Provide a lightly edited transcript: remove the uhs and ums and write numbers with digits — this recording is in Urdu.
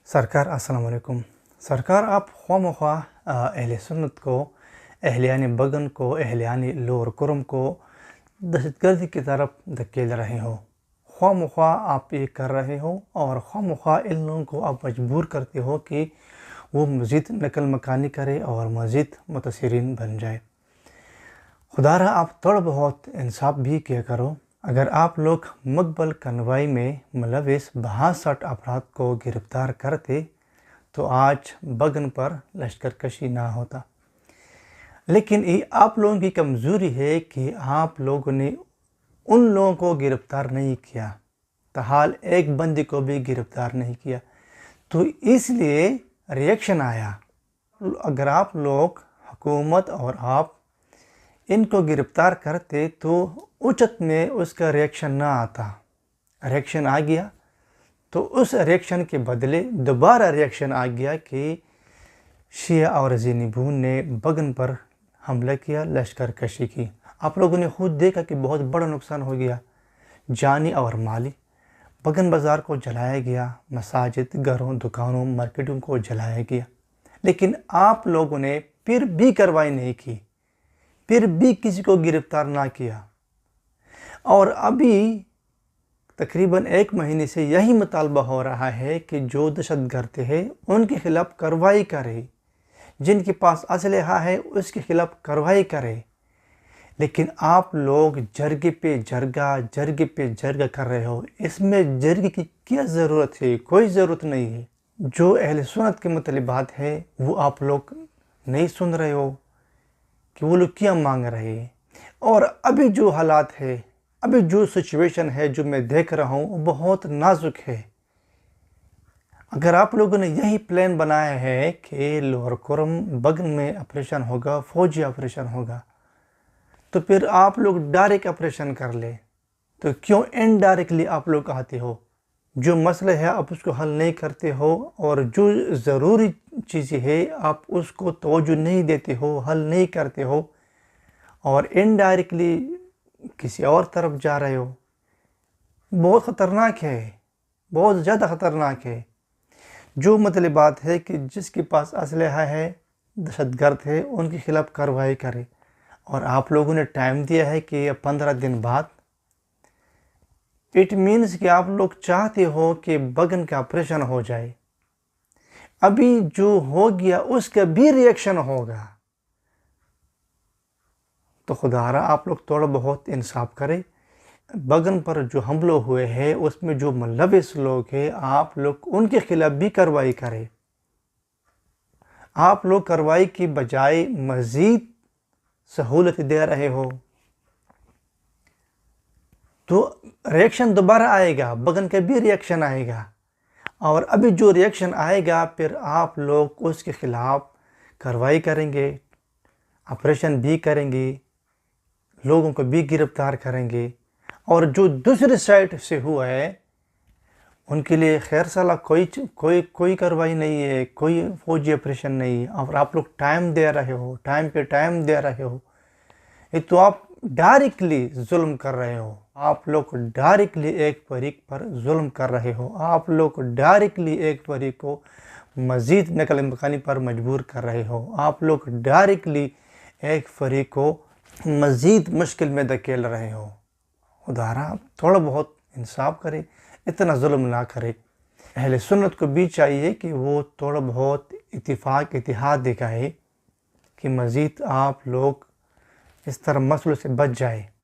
سرکار السلام علیکم. سرکار آپ خواہ مخواہ اہل سنت کو، اہلیان بگن کو، اہلیان لور کرم کو دہشت گردی کی طرف دھکیل رہے ہو. خواہ مخواہ آپ یہ کر رہے ہو اور خواہ مخواہ ان لوگوں کو آپ مجبور کرتے ہو کہ وہ مزید نقل مکانی کرے اور مزید متاثرین بن جائے. خدا را آپ تھوڑا بہت انصاف بھی کیا کرو. اگر آپ لوگ مقبل کنوائی میں ملوث 62 افراد کو گرفتار کرتے تو آج بگن پر لشکر کشی نہ ہوتا. لیکن یہ آپ لوگوں کی کمزوری ہے کہ آپ لوگوں نے ان لوگوں کو گرفتار نہیں کیا، تاحال ایک بندی کو بھی گرفتار نہیں کیا. تو اس لیے ریئیکشن آیا. اگر آپ لوگ حکومت اور آپ ان کو گرفتار کرتے تو اچت میں اس کا ریئیکشن نہ آتا. ریئیکشن آ گیا تو اس ریئیکشن کے بدلے دوبارہ ریئیکشن آ گیا کہ شیعہ اور زینبون نے بگن پر حملہ کیا، لشکر کشی کی. آپ لوگوں نے خود دیکھا کہ بہت بڑا نقصان ہو گیا، جانی اور مالی. بگن بازار کو جلایا گیا، مساجد، گھروں، دکانوں، مارکیٹوں کو جلایا گیا. لیکن آپ لوگوں نے پھر بھی کارروائی نہیں کی، پھر بھی کسی کو گرفتار نہ کیا. اور ابھی تقریباً 1 مہینے سے یہی مطالبہ ہو رہا ہے کہ جو دہشت گرد ہیں ان کے خلاف کارروائی کرے، جن کے پاس اسلحہ ہے اس کے خلاف کارروائی کرے. لیکن آپ لوگ جرگے پہ جرگہ کر رہے ہو. اس میں جرگے کی کیا ضرورت ہے؟ کوئی ضرورت نہیں ہے. جو اہل سنت کے مطالبات ہے وہ آپ لوگ نہیں سن رہے ہو کہ وہ لوگ کیا مانگ رہے ہیں. اور ابھی جو حالات ہے، ابھی جو سچویشن ہے جو میں دیکھ رہا ہوں وہ بہت نازک ہے. اگر آپ لوگوں نے یہی پلان بنایا ہے کہ لور کرم بگن میں آپریشن ہوگا، فوجی آپریشن ہوگا، تو پھر آپ لوگ ڈائریکٹ آپریشن کر لے. تو کیوں انڈائریکٹلی آپ لوگ آتے ہو؟ جو مسئلہ ہے آپ اس کو حل نہیں کرتے ہو، اور جو ضروری چیزیں ہے آپ اس کو توجہ نہیں دیتے ہو، حل نہیں کرتے ہو، اور انڈائریکٹلی کسی اور طرف جا رہے ہو. بہت خطرناک ہے، بہت زیادہ خطرناک ہے. جو مطالبات ہے کہ جس کے پاس اسلحہ ہے، دہشت گرد ہے، ان کے خلاف کارروائی کرے. اور آپ لوگوں نے ٹائم دیا ہے کہ 15 دن بعد. اٹ مینس کہ آپ لوگ چاہتے ہو کہ بگن کا آپریشن ہو جائے. ابھی جو ہو گیا اس کا بھی ریئیکشن ہوگا. تو خدا را آپ لوگ تھوڑا بہت انصاف کرے. بگن پر جو حملے ہوئے ہیں اس میں جو ملوث لوگ ہیں آپ لوگ ان کے خلاف بھی کارروائی کرے. آپ لوگ کارروائی کی بجائے مزید سہولت دے رہے ہو. تو ریئیکشن دوبارہ آئے گا، بگن کا بھی ریئیکشن آئے گا. اور ابھی جو ریئیکشن آئے گا پھر آپ لوگ اس کے خلاف کارروائی کریں گے، آپریشن بھی کریں گے، لوگوں کو بھی گرفتار کریں گے. اور جو دوسری سائٹ سے ہوا ہے ان کے لیے خیر سالہ کوئی کارروائی نہیں ہے، کوئی فوجی آپریشن نہیں ہے. اور آپ لوگ ٹائم دے رہے ہو، ٹائم پہ ٹائم دے رہے ہو. یہ تو آپ ڈائریکٹلی ظلم کر رہے ہو. آپ لوگ ڈائریکٹلی ایک فریق پر ظلم کر رہے ہو. آپ لوگ ڈائریکٹلی ایک فریق کو مزید نقل مکانی پر مجبور کر رہے ہو. آپ لوگ ڈائریکٹلی ایک فریق کو مزید مشکل میں دھکیل رہے ہو. خدا را تھوڑا بہت انصاف کرے، اتنا ظلم نہ کرے. اہل سنت کو بھی چاہیے کہ وہ تھوڑا بہت اتحاد دکھائے کہ مزید آپ لوگ اس طرح مسئلوں سے بچ جائے.